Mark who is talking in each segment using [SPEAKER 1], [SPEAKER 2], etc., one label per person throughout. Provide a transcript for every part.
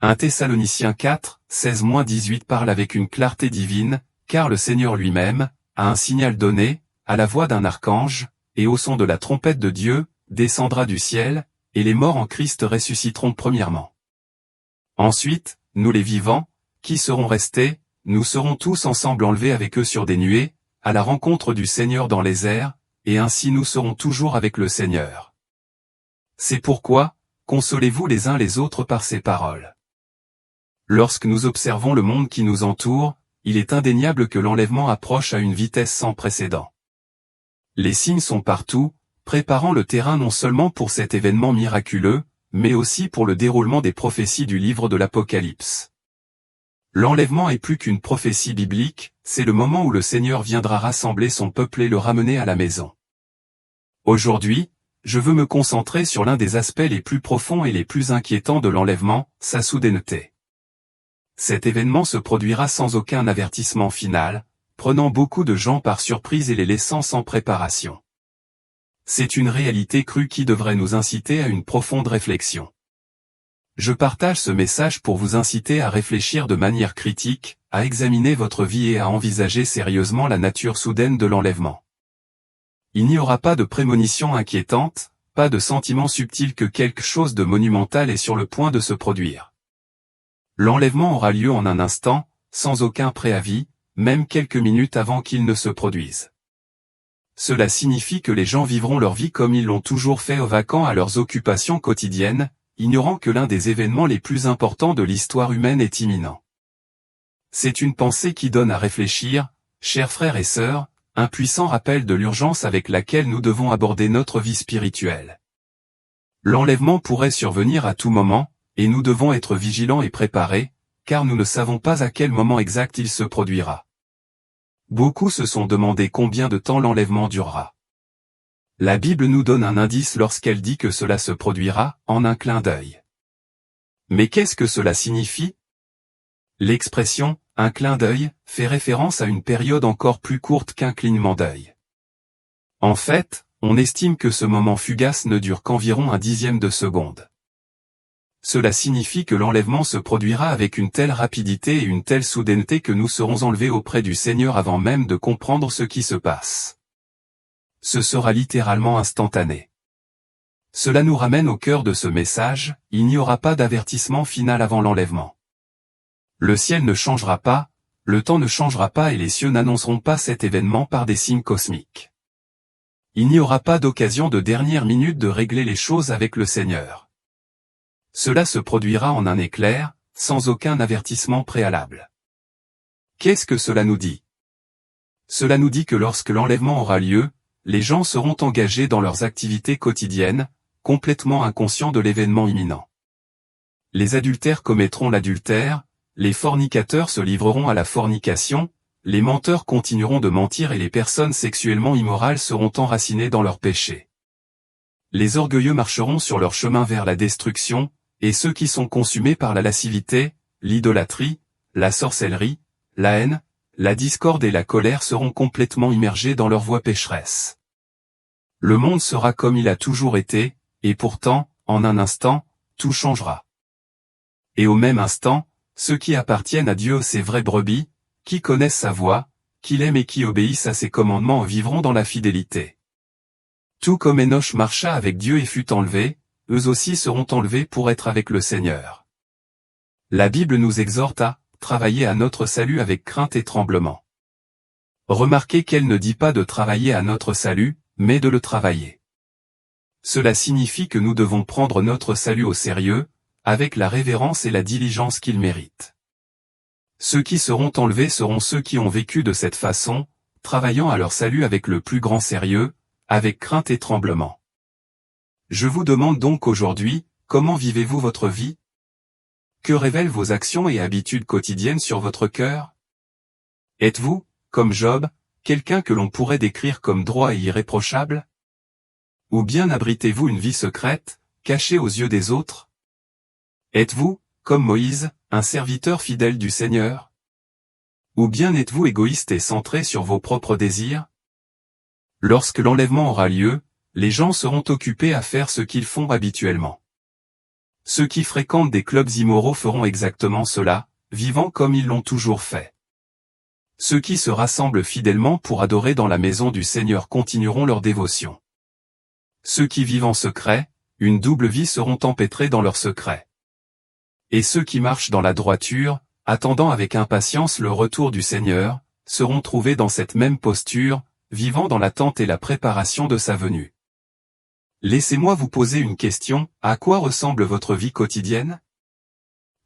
[SPEAKER 1] 1 Thessaloniciens 4, 16-18 parle avec une clarté divine, car le Seigneur lui-même, à un signal donné, à la voix d'un archange, et au son de la trompette de Dieu, descendra du ciel, et les morts en Christ ressusciteront premièrement. Ensuite, nous les vivants, qui serons restés, nous serons tous ensemble enlevés avec eux sur des nuées, à la rencontre du Seigneur dans les airs, et ainsi nous serons toujours avec le Seigneur. C'est pourquoi, consolez-vous les uns les autres par ces paroles. Lorsque nous observons le monde qui nous entoure, il est indéniable que l'enlèvement approche à une vitesse sans précédent. Les signes sont partout, préparant le terrain non seulement pour cet événement miraculeux, mais aussi pour le déroulement des prophéties du livre de l'Apocalypse. L'enlèvement est plus qu'une prophétie biblique, c'est le moment où le Seigneur viendra rassembler son peuple et le ramener à la maison. Aujourd'hui, je veux me concentrer sur l'un des aspects les plus profonds et les plus inquiétants de l'enlèvement, sa soudaineté. Cet événement se produira sans aucun avertissement final, prenant beaucoup de gens par surprise et les laissant sans préparation. C'est une réalité crue qui devrait nous inciter à une profonde réflexion. Je partage ce message pour vous inciter à réfléchir de manière critique, à examiner votre vie et à envisager sérieusement la nature soudaine de l'enlèvement. Il n'y aura pas de prémonition inquiétante, pas de sentiment subtil que quelque chose de monumental est sur le point de se produire. L'enlèvement aura lieu en un instant, sans aucun préavis, même quelques minutes avant qu'il ne se produise. Cela signifie que les gens vivront leur vie comme ils l'ont toujours fait vaquant à leurs occupations quotidiennes, ignorant que l'un des événements les plus importants de l'histoire humaine est imminent. C'est une pensée qui donne à réfléchir, chers frères et sœurs, un puissant rappel de l'urgence avec laquelle nous devons aborder notre vie spirituelle. L'enlèvement pourrait survenir à tout moment, et nous devons être vigilants et préparés, car nous ne savons pas à quel moment exact il se produira. Beaucoup se sont demandé combien de temps l'enlèvement durera. La Bible nous donne un indice lorsqu'elle dit que cela se produira, en un clin d'œil. Mais qu'est-ce que cela signifie? L'expression « un clin d'œil » fait référence à une période encore plus courte qu'un clignement d'œil. En fait, on estime que ce moment fugace ne dure qu'environ un dixième de seconde. Cela signifie que l'enlèvement se produira avec une telle rapidité et une telle soudaineté que nous serons enlevés auprès du Seigneur avant même de comprendre ce qui se passe. Ce sera littéralement instantané. Cela nous ramène au cœur de ce message, il n'y aura pas d'avertissement final avant l'enlèvement. Le ciel ne changera pas, le temps ne changera pas et les cieux n'annonceront pas cet événement par des signes cosmiques. Il n'y aura pas d'occasion de dernière minute de régler les choses avec le Seigneur. Cela se produira en un éclair, sans aucun avertissement préalable. Qu'est-ce que cela nous dit? Cela nous dit que lorsque l'enlèvement aura lieu, les gens seront engagés dans leurs activités quotidiennes, complètement inconscients de l'événement imminent. Les adultères commettront l'adultère, les fornicateurs se livreront à la fornication, les menteurs continueront de mentir et les personnes sexuellement immorales seront enracinées dans leurs péchés. Les orgueilleux marcheront sur leur chemin vers la destruction, et ceux qui sont consumés par la lascivité, l'idolâtrie, la sorcellerie, la haine, la discorde et la colère seront complètement immergés dans leur voie pécheresse. Le monde sera comme il a toujours été, et pourtant, en un instant, tout changera. Et au même instant, ceux qui appartiennent à Dieu, ces vraies brebis, qui connaissent sa voix, qui l'aiment et qui obéissent à ses commandements vivront dans la fidélité. Tout comme Enoch marcha avec Dieu et fut enlevé, eux aussi seront enlevés pour être avec le Seigneur. La Bible nous exhorte à travailler à notre salut avec crainte et tremblement. Remarquez qu'elle ne dit pas de travailler à notre salut, mais de le travailler. Cela signifie que nous devons prendre notre salut au sérieux, avec la révérence et la diligence qu'il mérite. Ceux qui seront enlevés seront ceux qui ont vécu de cette façon, travaillant à leur salut avec le plus grand sérieux, avec crainte et tremblement. Je vous demande donc aujourd'hui, comment vivez-vous votre vie? Que révèlent vos actions et habitudes quotidiennes sur votre cœur? Êtes-vous, comme Job, quelqu'un que l'on pourrait décrire comme droit et irréprochable? Ou bien abritez-vous une vie secrète, cachée aux yeux des autres? Êtes-vous, comme Moïse, un serviteur fidèle du Seigneur? Ou bien êtes-vous égoïste et centré sur vos propres désirs? Lorsque l'enlèvement aura lieu, les gens seront occupés à faire ce qu'ils font habituellement. Ceux qui fréquentent des clubs immoraux feront exactement cela, vivant comme ils l'ont toujours fait. Ceux qui se rassemblent fidèlement pour adorer dans la maison du Seigneur continueront leur dévotion. Ceux qui vivent en secret, une double vie seront empêtrés dans leur secret. Et ceux qui marchent dans la droiture, attendant avec impatience le retour du Seigneur, seront trouvés dans cette même posture, vivant dans l'attente et la préparation de sa venue. Laissez-moi vous poser une question, à quoi ressemble votre vie quotidienne?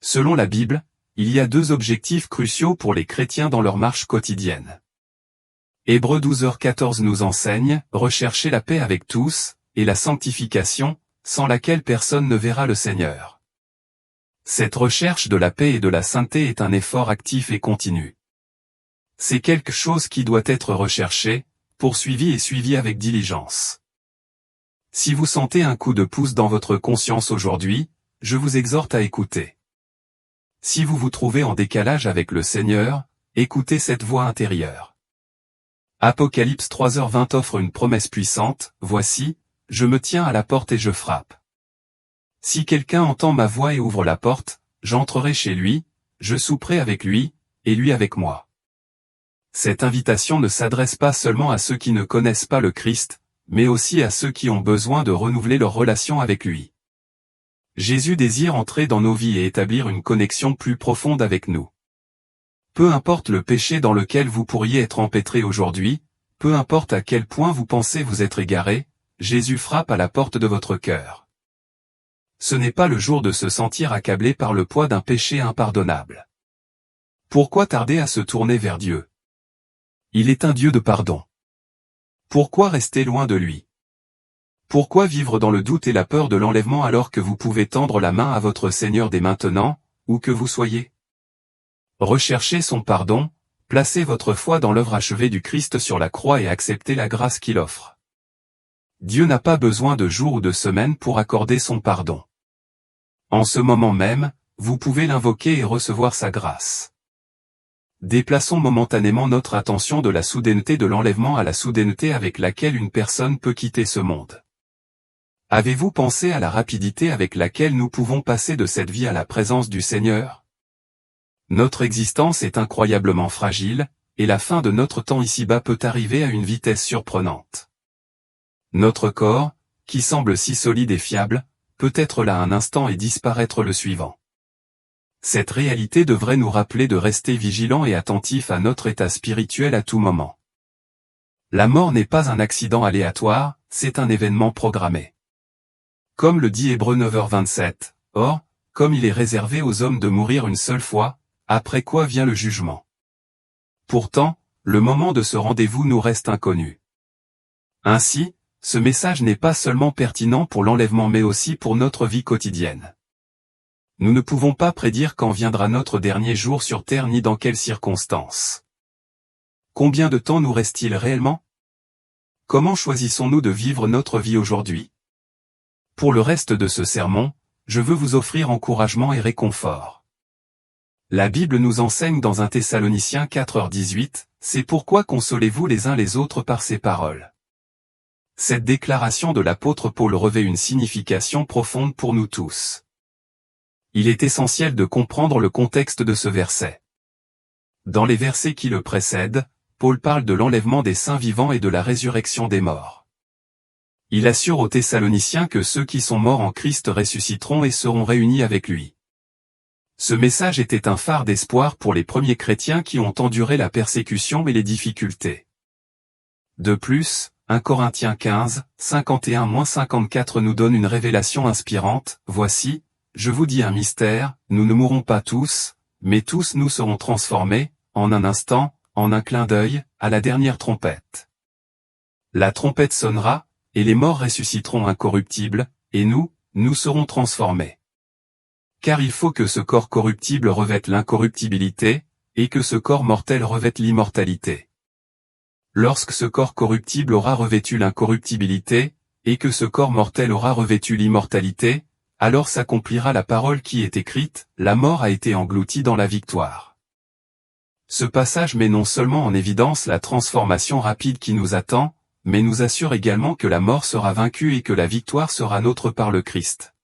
[SPEAKER 1] Selon la Bible, il y a deux objectifs cruciaux pour les chrétiens dans leur marche quotidienne. Hébreux 12h14 nous enseigne, recherchez la paix avec tous, et la sanctification, sans laquelle personne ne verra le Seigneur. Cette recherche de la paix et de la sainteté est un effort actif et continu. C'est quelque chose qui doit être recherché, poursuivi et suivi avec diligence. Si vous sentez un coup de pouce dans votre conscience aujourd'hui, je vous exhorte à écouter. Si vous vous trouvez en décalage avec le Seigneur, écoutez cette voix intérieure. Apocalypse 3h20 offre une promesse puissante, voici, je me tiens à la porte et je frappe. Si quelqu'un entend ma voix et ouvre la porte, j'entrerai chez lui, je souperai avec lui, et lui avec moi. Cette invitation ne s'adresse pas seulement à ceux qui ne connaissent pas le Christ, mais aussi à ceux qui ont besoin de renouveler leur relation avec lui. Jésus désire entrer dans nos vies et établir une connexion plus profonde avec nous. Peu importe le péché dans lequel vous pourriez être empêtré aujourd'hui, peu importe à quel point vous pensez vous être égaré, Jésus frappe à la porte de votre cœur. Ce n'est pas le jour de se sentir accablé par le poids d'un péché impardonnable. Pourquoi tarder à se tourner vers Dieu? Il est un Dieu de pardon. Pourquoi rester loin de lui? Pourquoi vivre dans le doute et la peur de l'enlèvement alors que vous pouvez tendre la main à votre Seigneur dès maintenant, où que vous soyez? Recherchez son pardon, placez votre foi dans l'œuvre achevée du Christ sur la croix et acceptez la grâce qu'il offre. Dieu n'a pas besoin de jours ou de semaines pour accorder son pardon. En ce moment même, vous pouvez l'invoquer et recevoir sa grâce. Déplaçons momentanément notre attention de la soudaineté de l'enlèvement à la soudaineté avec laquelle une personne peut quitter ce monde. Avez-vous pensé à la rapidité avec laquelle nous pouvons passer de cette vie à la présence du Seigneur? Notre existence est incroyablement fragile, et la fin de notre temps ici-bas peut arriver à une vitesse surprenante. Notre corps, qui semble si solide et fiable, peut être là un instant et disparaître le suivant. Cette réalité devrait nous rappeler de rester vigilants et attentifs à notre état spirituel à tout moment. La mort n'est pas un accident aléatoire, c'est un événement programmé. Comme le dit Hébreux 9h27, or, comme il est réservé aux hommes de mourir une seule fois, après quoi vient le jugement. Pourtant, le moment de ce rendez-vous nous reste inconnu. Ainsi, ce message n'est pas seulement pertinent pour l'enlèvement mais aussi pour notre vie quotidienne. Nous ne pouvons pas prédire quand viendra notre dernier jour sur terre ni dans quelles circonstances. Combien de temps nous reste-t-il réellement? Comment choisissons-nous de vivre notre vie aujourd'hui? Pour le reste de ce sermon, je veux vous offrir encouragement et réconfort. La Bible nous enseigne dans 1 Thessaloniciens 4h18, c'est pourquoi consolez-vous les uns les autres par ces paroles. Cette déclaration de l'apôtre Paul revêt une signification profonde pour nous tous. Il est essentiel de comprendre le contexte de ce verset. Dans les versets qui le précèdent, Paul parle de l'enlèvement des saints vivants et de la résurrection des morts. Il assure aux Thessaloniciens que ceux qui sont morts en Christ ressusciteront et seront réunis avec lui. Ce message était un phare d'espoir pour les premiers chrétiens qui ont enduré la persécution et les difficultés. De plus, 1 Corinthiens 15, 51-54 nous donne une révélation inspirante, voici, je vous dis un mystère, nous ne mourrons pas tous, mais tous nous serons transformés, en un instant, en un clin d'œil, à la dernière trompette. La trompette sonnera, et les morts ressusciteront incorruptibles, et nous serons transformés. Car il faut que ce corps corruptible revête l'incorruptibilité, et que ce corps mortel revête l'immortalité. Lorsque ce corps corruptible aura revêtu l'incorruptibilité, et que ce corps mortel aura revêtu l'immortalité, alors s'accomplira la parole qui est écrite, la mort a été engloutie dans la victoire. Ce passage met non seulement en évidence la transformation rapide qui nous attend, mais nous assure également que la mort sera vaincue et que la victoire sera nôtre par le Christ.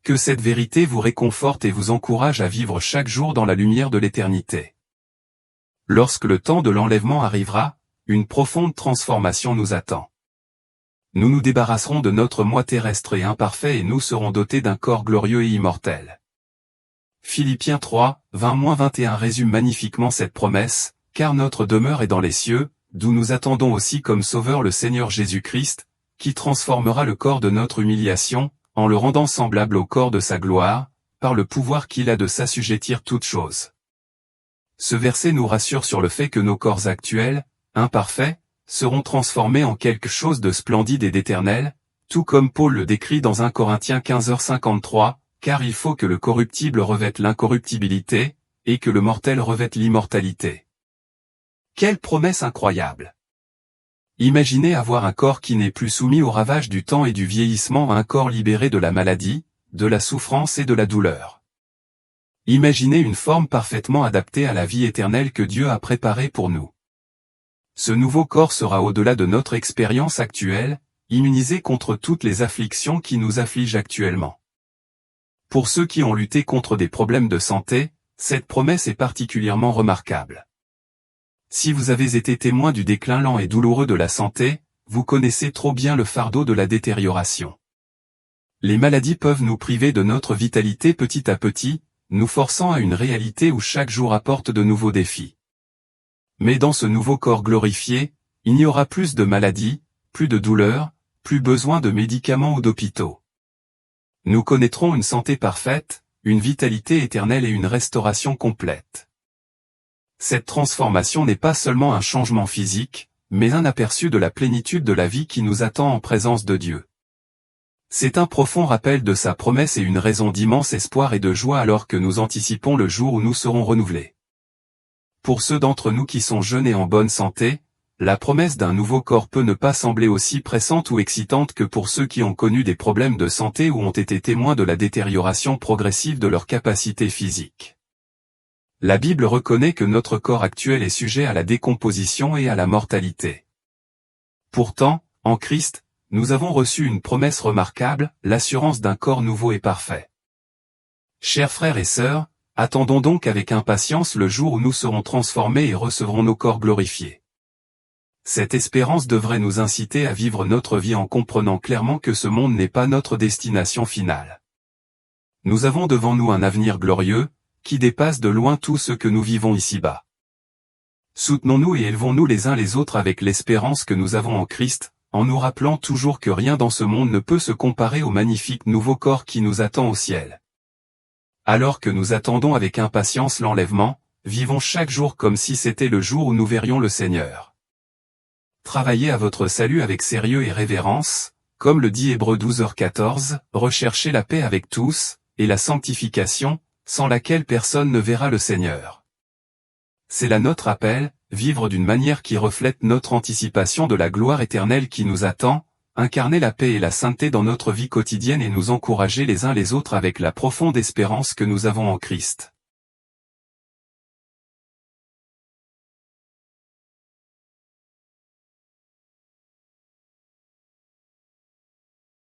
[SPEAKER 1] Que cette vérité vous réconforte et vous encourage à vivre chaque jour dans la lumière de l'éternité. Lorsque le temps de l'enlèvement arrivera, une profonde transformation nous attend. Nous nous débarrasserons de notre moi terrestre et imparfait et nous serons dotés d'un corps glorieux et immortel. Philippiens 3, 20-21 résume magnifiquement cette promesse, car notre demeure est dans les cieux, d'où nous attendons aussi comme Sauveur le Seigneur Jésus-Christ, qui transformera le corps de notre humiliation, en le rendant semblable au corps de sa gloire, par le pouvoir qu'il a de s'assujettir toutes choses. Ce verset nous rassure sur le fait que nos corps actuels, imparfaits, seront transformés en quelque chose de splendide et d'éternel, tout comme Paul le décrit dans 1 Corinthiens 15h53, car il faut que le corruptible revête l'incorruptibilité, et que le mortel revête l'immortalité. Quelle promesse incroyable! Imaginez avoir un corps qui n'est plus soumis aux ravages du temps et du vieillissement, un corps libéré de la maladie, de la souffrance et de la douleur. Imaginez une forme parfaitement adaptée à la vie éternelle que Dieu a préparée pour nous. Ce nouveau corps sera au-delà de notre expérience actuelle, immunisé contre toutes les afflictions qui nous affligent actuellement. Pour ceux qui ont lutté contre des problèmes de santé, cette promesse est particulièrement remarquable. Si vous avez été témoin du déclin lent et douloureux de la santé, vous connaissez trop bien le fardeau de la détérioration. Les maladies peuvent nous priver de notre vitalité petit à petit, nous forçant à une réalité où chaque jour apporte de nouveaux défis. Mais dans ce nouveau corps glorifié, il n'y aura plus de maladies, plus de douleurs, plus besoin de médicaments ou d'hôpitaux. Nous connaîtrons une santé parfaite, une vitalité éternelle et une restauration complète. Cette transformation n'est pas seulement un changement physique, mais un aperçu de la plénitude de la vie qui nous attend en présence de Dieu. C'est un profond rappel de sa promesse et une raison d'immense espoir et de joie alors que nous anticipons le jour où nous serons renouvelés. Pour ceux d'entre nous qui sont jeunes et en bonne santé, la promesse d'un nouveau corps peut ne pas sembler aussi pressante ou excitante que pour ceux qui ont connu des problèmes de santé ou ont été témoins de la détérioration progressive de leur capacité physique. La Bible reconnaît que notre corps actuel est sujet à la décomposition et à la mortalité. Pourtant, en Christ, nous avons reçu une promesse remarquable, l'assurance d'un corps nouveau et parfait. Chers frères et sœurs, attendons donc avec impatience le jour où nous serons transformés et recevrons nos corps glorifiés. Cette espérance devrait nous inciter à vivre notre vie en comprenant clairement que ce monde n'est pas notre destination finale. Nous avons devant nous un avenir glorieux, qui dépasse de loin tout ce que nous vivons ici-bas. Soutenons-nous et élevons-nous les uns les autres avec l'espérance que nous avons en Christ, en nous rappelant toujours que rien dans ce monde ne peut se comparer au magnifique nouveau corps qui nous attend au ciel. Alors que nous attendons avec impatience l'enlèvement, vivons chaque jour comme si c'était le jour où nous verrions le Seigneur. Travaillez à votre salut avec sérieux et révérence, comme le dit Hébreux 12h14, recherchez la paix avec tous, et la sanctification, sans laquelle personne ne verra le Seigneur. C'est là notre appel, vivre d'une manière qui reflète notre anticipation de la gloire éternelle qui nous attend, incarner la paix et la sainteté dans notre vie quotidienne et nous encourager les uns les autres avec la profonde espérance que nous avons en Christ.